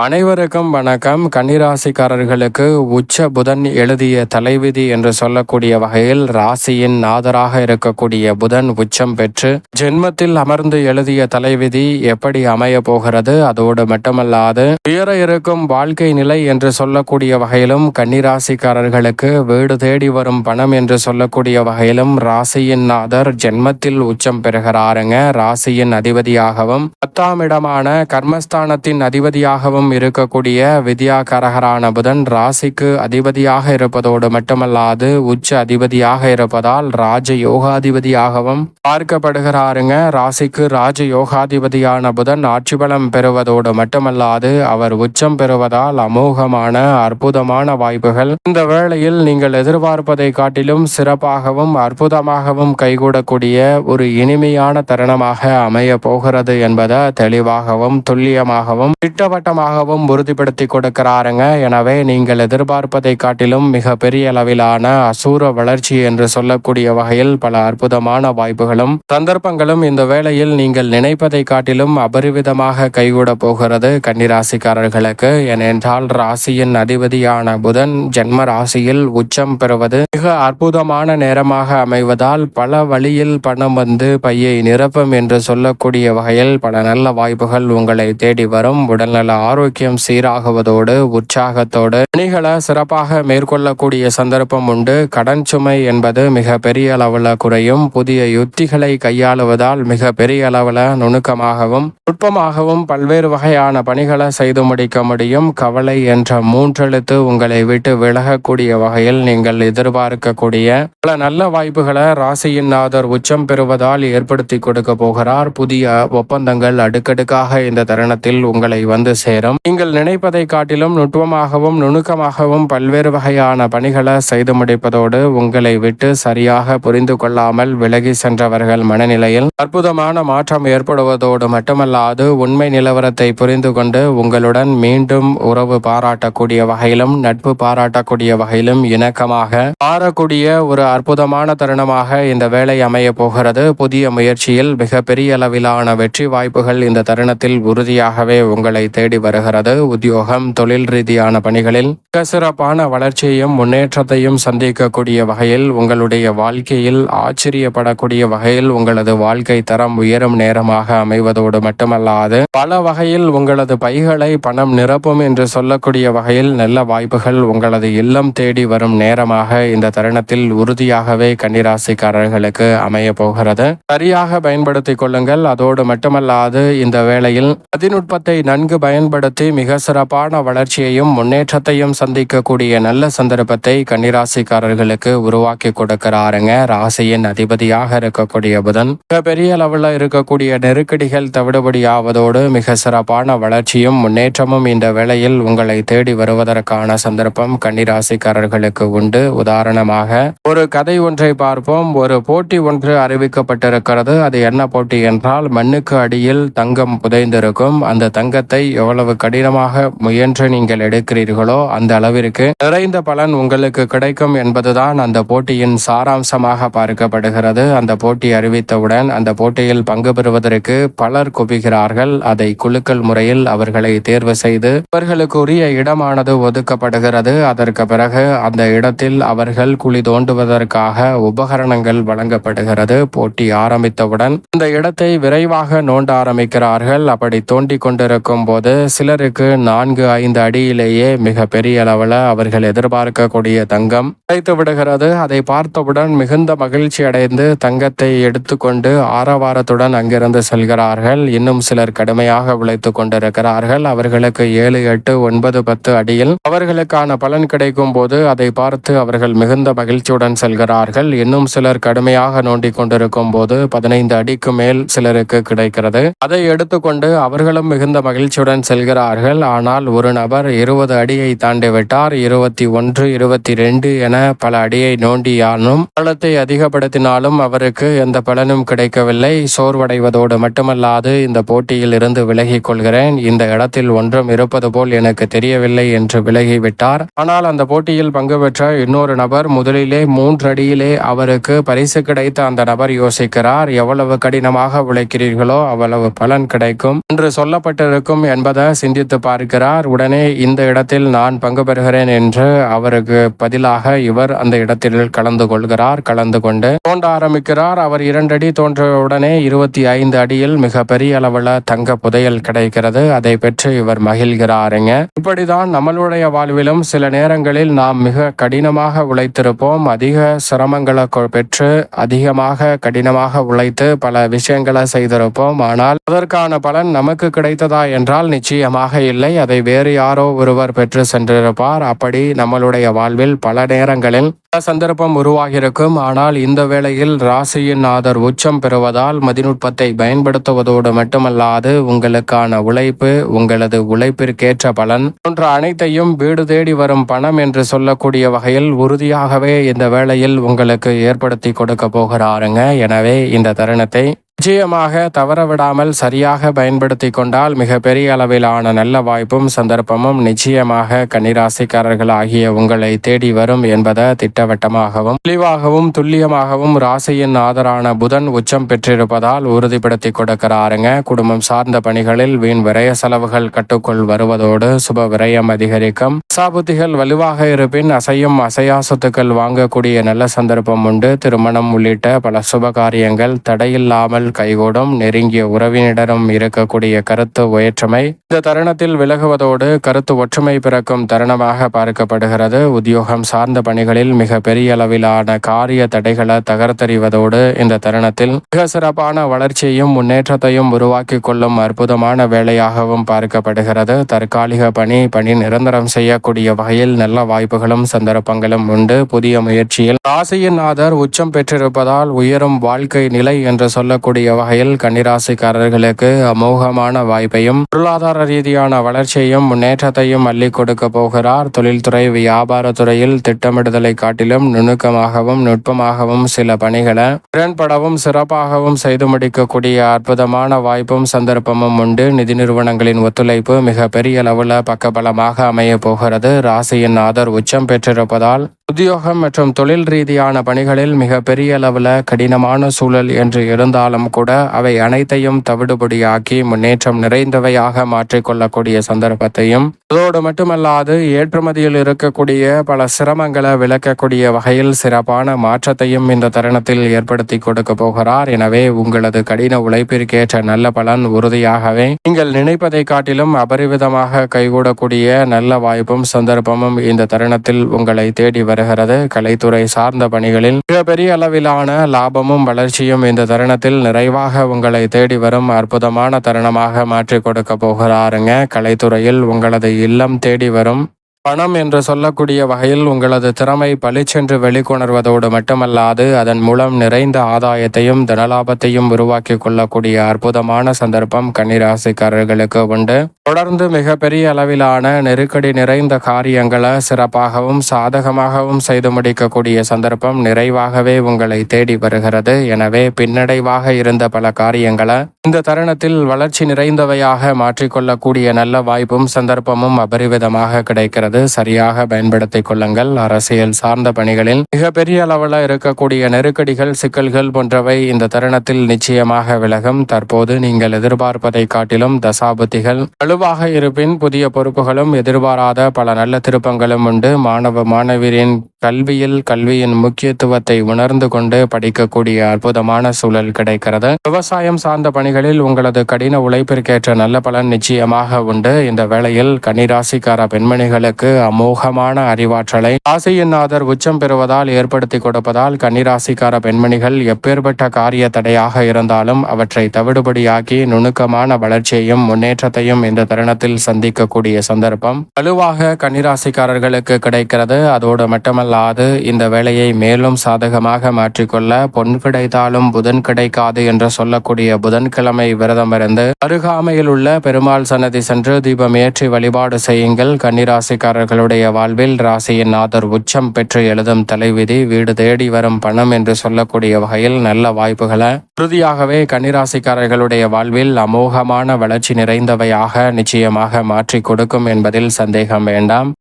அனைவருக்கும் வணக்கம். கன்னிராசிக்காரர்களுக்கு உச்ச புதன் எழுதிய தலைவிதி என்று சொல்லக்கூடிய வகையில் ராசியின் நாதராக இருக்கக்கூடிய புதன் உச்சம் பெற்று ஜென்மத்தில் அமர்ந்து எழுதிய தலைவிதி எப்படி அமைய போகிறது, அதோடு மட்டுமல்லாது உயர இருக்கும் வாழ்க்கை நிலை என்று சொல்லக்கூடிய வகையிலும் கன்னிராசிக்காரர்களுக்கு வீடு தேடி வரும் பணம் என்று சொல்லக்கூடிய வகையிலும் ராசியின் நாதர் ஜென்மத்தில் உச்சம் பெறுகிறாருங்க. ராசியின் அதிபதியாகவும் 10ஆம் இடமான கர்மஸ்தானத்தின் அதிபதியாகவும் இருக்கக்கூடிய வித்யாகாரகரான புதன் ராசிக்கு அதிபதியாக இருப்பதோடு மட்டுமல்லாது உச்ச அதிபதியாக இருப்பதால் ராஜ யோகாதிபதியாகவும் பார்க்கப்படுகிறாருங்க. ராசிக்கு ராஜ யோகாதிபதியான புதன் ஆட்சி பலம் பெறுவதோடு மட்டுமல்லாது அவர் உச்சம் பெறுவதால் அமோகமான அற்புதமான வாய்ப்புகள் இந்த வேளையில் நீங்கள் எதிர்பார்ப்பதை காட்டிலும் சிறப்பாகவும் அற்புதமாகவும் கைகூடக்கூடிய ஒரு இனிமையான தருணமாக அமைய போகிறது என்பதை தெளிவாகவும் துல்லியமாகவும் திட்டவட்டமாக உறுதிப்படுத்தி கொடுக்கிறாருங்க. எனவே நீங்கள் எதிர்பார்ப்பதை காட்டிலும் மிக பெரிய அளவிலான அசூர வளர்ச்சி என்று சொல்லக்கூடிய வகையில் பல அற்புதமான வாய்ப்புகளும் சந்தர்ப்பங்களும் இந்த வேளையில் நீங்கள் நினைப்பதை காட்டிலும் அபரிவிதமாக கைகூட போகிறது கன்னிராசிக்காரர்களுக்கு. ஏனென்றால் ராசியின் அதிபதியான புதன் ஜென்ம ராசியில் உச்சம் பெறுவது மிக அற்புதமான நேரமாக அமைவதால் பல வழியில் பணம் வந்து பையை நிரப்பும் என்று சொல்லக்கூடிய வகையில் பல நல்ல வாய்ப்புகள் உங்களை தேடி வரும். உடல்நல ஆரோக்கியம் சீராகுவதோடு உற்சாகத்தோடு பணிகளை சிறப்பாக மேற்கொள்ளக்கூடிய சந்தர்ப்பம் உண்டு. கடன் சுமை என்பது மிக பெரிய அளவில் குறையும். புதிய யுத்திகளை கையாளுவதால் மிக பெரிய அளவில் நுணுக்கமாகவும் நுட்பமாகவும் பல்வேறு வகையான பணிகளை செய்து முடிக்க முடியும். கவலை என்ற 3 எழுத்து உங்களை விட்டு விலகக்கூடிய வகையில் நீங்கள் எதிர்பார்க்கக்கூடிய பல நல்ல வாய்ப்புகளை ராசியின் நாதர் உச்சம் பெறுவதால் ஏற்படுத்தி கொடுக்க போகிறார். புதிய ஒப்பந்தங்கள் அடுக்கடுக்காக இந்த தருணத்தில் உங்களை வந்து சேரும். நீங்கள் நினைப்பதை காட்டிலும் நுட்பமாகவும் நுணுக்கமாகவும் பல்வேறு வகையான பணிகளை செய்து முடிப்பதோடு உங்களை விட்டு சரியாக புரிந்து கொள்ளாமல் விலகி சென்றவர்கள் மனநிலையில் அற்புதமான மாற்றம் ஏற்படுவதோடு மட்டுமல்லாது உண்மை நிலவரத்தை புரிந்து கொண்டு உங்களுடன் மீண்டும் உறவு பாராட்டக்கூடிய வகையிலும் நட்பு பாராட்டக்கூடிய வகையிலும் இணக்கமாக மாறக்கூடிய ஒரு அற்புதமான தருணமாக இந்த வேலை அமைய போகிறது. புதிய முயற்சியில் மிகப்பெரிய அளவிலான வெற்றி வாய்ப்புகள் இந்த தருணத்தில் உறுதியாகவே உங்களை தேடி வருகிறது. உத்தியோகம் தொழில் ரீதியான பணிகளில் சிறப்பான வளர்ச்சியையும் முன்னேற்றத்தையும் சந்திக்கக்கூடிய வகையில் உங்களுடைய வாழ்க்கையில் ஆச்சரியப்படக்கூடிய வகையில் உங்களது வாழ்க்கை தரம் உயரும் நேரமாக அமைவதோடு மட்டுமல்லாது பல வகையில் உங்களது பைகளை பணம் நிரப்பும் என்று சொல்லக்கூடிய வகையில் நல்ல வாய்ப்புகள் உங்களது இல்லம் தேடி வரும் நேரமாக இந்த தருணத்தில் உறுதியாகவே கன்னிராசிக்காரர்களுக்கு அமைய போகிறது. சரியாக பயன்படுத்திக் கொள்ளுங்கள். அதோடு மட்டுமல்லாது இந்த வேளையில் அதிநுட்பத்தை நன்கு பயன்படுத்தி மிக சிறப்பான வளர்ச்சியையும் முன்னேற்றத்தையும் சந்திக்கக்கூடிய நல்ல சந்தர்ப்பத்தை கன்னிராசிக்காரர்களுக்கு உருவாக்கி கொடுக்கிறாருங்க. ராசியின் அதிபதியாக இருக்கக்கூடிய புதன் மிக பெரிய அளவில் இருக்கக்கூடிய நெருக்கடிகள் தவிடுபடியாவதோடு மிக சிறப்பான வளர்ச்சியும் முன்னேற்றமும் இந்த வேளையில் உங்களை தேடி வருவதற்கான சந்தர்ப்பம் கன்னிராசிக்காரர்களுக்கு உண்டு. உதாரணமாக ஒரு கதை ஒன்றை பார்ப்போம். ஒரு போட்டி ஒன்று அறிவிக்கப்பட்டிருக்கிறது. அது என்ன போட்டி என்றால், மண்ணுக்கு அடியில் தங்கம் புதைந்திருக்கும். அந்த தங்கத்தை எவ்வளவு கடினமாக முயன்று நீங்கள் எடுக்கிறீர்களோ அந்த அளவிற்கு நிறைந்த பலன் உங்களுக்கு கிடைக்கும் என்பதுதான் அந்த போட்டியின் சாராம்சமாக பார்க்கப்படுகிறது. அந்த போட்டி அறிவித்தவுடன் அந்த போட்டியில் பங்கு பெறுவதற்கு பலர் குவிகிறார்கள். அதை குலுக்கல் முறையில் அவர்களை தேர்வு செய்து அவர்களுக்கு உரிய இடமானது ஒதுக்கப்படுகிறது. அதற்கு பிறகு அந்த இடத்தில் அவர்கள் குழி தோண்டுவதற்காக உபகரணங்கள் வழங்கப்படுகிறது. போட்டி ஆரம்பித்தவுடன் அந்த இடத்தை விரைவாக நோண்ட ஆரம்பிக்கிறார்கள். அப்படி தோண்டி கொண்டிருக்கும் போது சிலருக்கு 4-5 அடியிலேயே மிக பெரிய அளவில் அவர்கள் எதிர்பார்க்கக்கூடிய தங்கம் கிடைத்து விடுகிறது. அதை பார்த்தவுடன் மிகுந்த மகிழ்ச்சி அடைந்து தங்கத்தை எடுத்துக்கொண்டு ஆரவாரத்துடன் அங்கிருந்து செல்கிறார்கள். இன்னும் சிலர் கடுமையாக உழைத்து கொண்டிருக்கிறார்கள். அவர்களுக்கு 7, 8, 9, 10 அடியில் அவர்களுக்கான பலன் கிடைக்கும் போது அதை பார்த்து அவர்கள் மிகுந்த மகிழ்ச்சியுடன் செல்கிறார்கள். இன்னும் சிலர் கடுமையாக நோண்டி கொண்டிருக்கும் போது 15 அடிக்கு மேல் சிலருக்கு கிடைக்கிறது. அதை எடுத்துக்கொண்டு அவர்களும் மிகுந்த மகிழ்ச்சியுடன் செல்கிறார்கள். ஆனால் ஒரு நபர் 20 அடியை தாண்டி விட்டார். 21, 22 என பல அடியை நோண்டியாலும் பலத்தை அதிகப்படுத்தினாலும் அவருக்கு எந்த பலனும் கிடைக்கவில்லை. சோர்வடைவதோடு மட்டுமல்லாது இந்த போட்டியில் இருந்து விலகிக் கொள்கிறேன், இந்த இடத்தில் ஒன்றும் இருப்பது போல் எனக்கு தெரியவில்லை என்று விலகிவிட்டார். ஆனால் அந்த போட்டியில் பங்கு பெற்ற இன்னொரு நபர் முதலிலே 3 அடியிலே அவருக்கு பரிசு கிடைத்த அந்த நபர் யோசிக்கிறார், எவ்வளவு கடினமாக உழைக்கிறீர்களோ அவ்வளவு பலன் கிடைக்கும் என்று சொல்லப்பட்டிருக்கும் என்பதை சிந்தித்து பார்க்கிறார். உடனே இந்த இடத்தில் நான் பங்கு பெறுகிறேன் என்று அவருக்கு பதிலாக இவர் அந்த இடத்தில் கலந்து கொள்கிறார். கலந்து கொண்டு தோண்ட ஆரம்பிக்கிறார். அவர் 2 அடி தோன்ற உடனே 25 அடியில் மிக பெரிய அளவில் தங்க புதையல் கிடைக்கிறது. அதை பெற்று இவர் மகிழ்கிறாருங்க. இப்படிதான் நம்மளுடைய வாழ்விலும் சில நேரங்களில் நாம் மிக கடினமாக உழைத்திருப்போம். அதிக சிரமங்களை பெற்று அதிகமாக கடினமாக உழைத்து பல விஷயங்களை செய்திருப்போம். ஆனால் அதற்கான பலன் நமக்கு கிடைத்ததா என்றால் நிச்சயமாக இல்லை. அதை வேறு யாரோ ஒருவர் பெற்று சென்றிருப்பார். அப்படி நம்மளுடைய வாழ்வில் பல நேரங்களில் சந்தர்ப்பம் உருவாகியிருக்கும். ஆனால் இந்த வேளையில் ராசியின் நாதர் உச்சம் பெறுவதால் மதிநுட்பத்தை பயன்படுத்துவதோடு மட்டுமல்லாது உங்களுக்கான உழைப்பு, உங்களது உழைப்பிற்கேற்ற பலன் போன்ற அனைத்தையும் வீடு தேடி வரும் பணம் என்று சொல்லக்கூடிய வகையில் உறுதியாகவே இந்த வேளையில் உங்களுக்கு ஏற்படுத்தி கொடுக்க போகிறாருங்க. எனவே இந்த தருணத்தை நிச்சயமாக தவறவிடாமல் சரியாக பயன்படுத்தி கொண்டால் மிக பெரிய அளவிலான நல்ல வாய்ப்பும் சந்தர்ப்பமும் நிச்சயமாக கன்னிராசிக்காரர்கள் ஆகிய உங்களை தேடி வரும் என்பதை திட்டவட்டமாகவும் தெளிவாகவும் துல்லியமாகவும் ராசியின் ஆதரான புதன் உச்சம் பெற்றிருப்பதால் உறுதிப்படுத்தி கொடுக்கிறாருங்க. குடும்பம் சார்ந்த பணிகளில் வீண் விரய செலவுகள் கட்டுக்குள் வருவதோடு சுப விரயம் அதிகரிக்கும். சாபுத்திகள் வலுவாக இருப்பின் அசையும் அசையா சொத்துக்கள் வாங்கக்கூடிய நல்ல சந்தர்ப்பம் உண்டு. திருமணம் உள்ளிட்ட பல சுப காரியங்கள் தடையில்லாமல் கைகூடும். நெருங்கிய உறவினரிடம் இருக்கக்கூடிய கருத்து ஒற்றுமை இந்த தருணத்தில் விலகுவதோடு கருத்து ஒற்றுமை பிறக்கும் தருணமாக பார்க்கப்படுகிறது. உத்தியோகம் சார்ந்த பணிகளில் மிக பெரிய அளவிலான காரிய தடைகளை தகர்த்தறிவதோடு இந்த தருணத்தில் மிக சிறப்பான வளர்ச்சியையும் முன்னேற்றத்தையும் உருவாக்கி கொள்ளும் அற்புதமான வேலையாகவும் பார்க்கப்படுகிறது. தற்காலிக பணி நிரந்தரம் செய்யக்கூடிய வகையில் நல்ல வாய்ப்புகளும் சந்தர்ப்பங்களும் உண்டு. புதிய முயற்சியில் ராசியின் நாதர் உச்சம் பெற்றிருப்பதால் உயரும் வாழ்க்கை நிலை என்று சொல்லக்கூடிய வகையில் கன்னிராசிக்காரர்களுக்கு அமோகமான வாய்ப்பையும் பொருளாதார ரீதியான வளர்ச்சியையும் முன்னேற்றத்தையும் அள்ளி கொடுக்க போகிறார். தொழில்துறை வியாபாரத்துறையில் திட்டமிடுதலை காட்டிலும் நுணுக்கமாகவும் நுட்பமாகவும் சில பணிகளை திறன்படவும் சிறப்பாகவும் செய்து முடிக்கக்கூடிய அற்புதமான வாய்ப்பும் சந்தர்ப்பமும் உண்டு. நிதி நிறுவனங்களின் ஒத்துழைப்பு மிக பெரிய அளவில் பக்கபலமாக அமைய போகிறது. ராசியின் ஆதர் உச்சம் பெற்றிருப்பதால் உத்தியோகம் மற்றும் தொழில் ரீதியான பணிகளில் மிக பெரிய அளவில் கடினமான சூழல் என்று இருந்தாலும் கூட அவை அனைத்தையும் தவிடுபடியாக்கி முன்னேற்றம் நிறைந்தவையாக மாற்றிக்கொள்ளக்கூடிய சந்தர்ப்பத்தையும் அதோடு மட்டுமல்லாது ஏற்றுமதியில் இருக்கக்கூடிய பல சிரமங்களை விளக்கக்கூடிய வகையில் சிறப்பான மாற்றத்தையும் இந்த தருணத்தில் ஏற்படுத்தி கொடுக்க போகிறார். எனவே உங்களது கடின உழைப்பிற்கேற்ற நல்ல பலன் உறுதியாகவே நீங்கள் நினைப்பதை காட்டிலும் அபரிவிதமாக கைகூடக்கூடிய நல்ல வாய்ப்பும் சந்தர்ப்பமும் இந்த தருணத்தில் உங்களை தேடி வருகிறது. கலைத்துறை சார்ந்த பணிகளில் மிகப்பெரிய அளவிலான லாபமும் வளர்ச்சியும் இந்த தருணத்தில் நிறைவாக உங்களை தேடி வரும் அற்புதமான தருணமாக மாற்றி கொடுக்க போகிறாருங்க. கலைத்துறையில் உங்களது இல்லம் தேடி வரும் பணம் என்று சொல்லக்கூடிய வகையில் உங்களது திறமை பளிச்சென்று வெளிக்கொணர்வதோடு மட்டுமல்லாது அதன் மூலம் நிறைந்த ஆதாயத்தையும் தனலாபத்தையும் உருவாக்கி கொள்ளக்கூடிய அற்புதமான சந்தர்ப்பம் கன்னிராசிக்காரர்களுக்கு உண்டு. தொடர்ந்து மிகப்பெரிய அளவிலான நெருக்கடி நிறைந்த காரியங்களை சிறப்பாகவும் சாதகமாகவும் செய்து முடிக்கக்கூடிய சந்தர்ப்பம் நிறைவாகவே உங்களை தேடி வருகிறது. எனவே பின்னடைவாக இருந்த பல காரியங்களை இந்த தருணத்தில் வளர்ச்சி நிறைந்தவையாக மாற்றிக்கொள்ளக்கூடிய நல்ல வாய்ப்பும் சந்தர்ப்பமும் அபரிவிதமாக கிடைக்கிறது. சரியாக பயன்படுத்திக் கொள்ளுங்கள். அரசியல் சார்ந்த பணிகளில் மிகப்பெரிய அளவில் இருக்கக்கூடிய நெருக்கடிகள் சிக்கல்கள் போன்றவை இந்த தருணத்தில் நிச்சயமாக விலகும். தற்போது நீங்கள் எதிர்பார்ப்பதை காட்டிலும் தசாபுத்திகள் வலுவாக இருப்பின் புதிய பொறுப்புகளும் எதிர்பாராத பல நல்ல திருப்பங்களும் உண்டு. மாணவியரின் கல்வியின் முக்கியத்துவத்தை உணர்ந்து கொண்டு படிக்கக்கூடிய அற்புதமான சூழல் கிடைக்கிறது. விவசாயம் சார்ந்த பணிகளில் உங்களது கடின உழைப்பிற்கேற்ற நல்ல பலன் நிச்சயமாக உண்டு. இந்த வேளையில் கன்னிராசிக்கார பெண்மணிகளுக்கு அமோகமான அறிவாற்றலை ராசியின் நாதர் உச்சம் பெறுவதால் ஏற்படுத்தி கொடுப்பதால் கன்னிராசிக்கார பெண்மணிகள் எப்பேற்பட்ட காரிய தடையாக இருந்தாலும் அவற்றை தவிடுபடியாக்கி நுணுக்கமான வளர்ச்சியையும் முன்னேற்றத்தையும் இந்த தருணத்தில் சந்திக்கக்கூடிய சந்தர்ப்பம் வலுவாக கன்னிராசிக்காரர்களுக்கு கிடைக்கிறது. அதோடு மட்டுமல்லாது இந்த வேலையை மேலும் சாதகமாக மாற்றிக்கொள்ள பொன் கிடைத்தாலும் புதன் கிடைக்காது என்று சொல்லக்கூடிய புதன்கிழமை விரதமிருந்து அருகாமையில் உள்ள பெருமாள் சன்னதி சென்று தீபம் ஏற்றி வழிபாடு செய்யுங்கள். கன்னிராசிக்காரர்களுடைய வாழ்வில் ராசியின் நாதர் உச்சம் பெற்று எழுதும் தலைவிதி வீடு தேடி வரும் பணம் என்று சொல்லக்கூடிய வகையில் நல்ல வாய்ப்புகளை உறுதியாகவே கன்னிராசிக்காரர்களுடைய வாழ்வில் அமோகமான வளர்ச்சி நிறைந்தவையாக நிச்சயமாக மாற்றி கொடுக்கும் என்பதில் சந்தேகம் வேண்டாம்.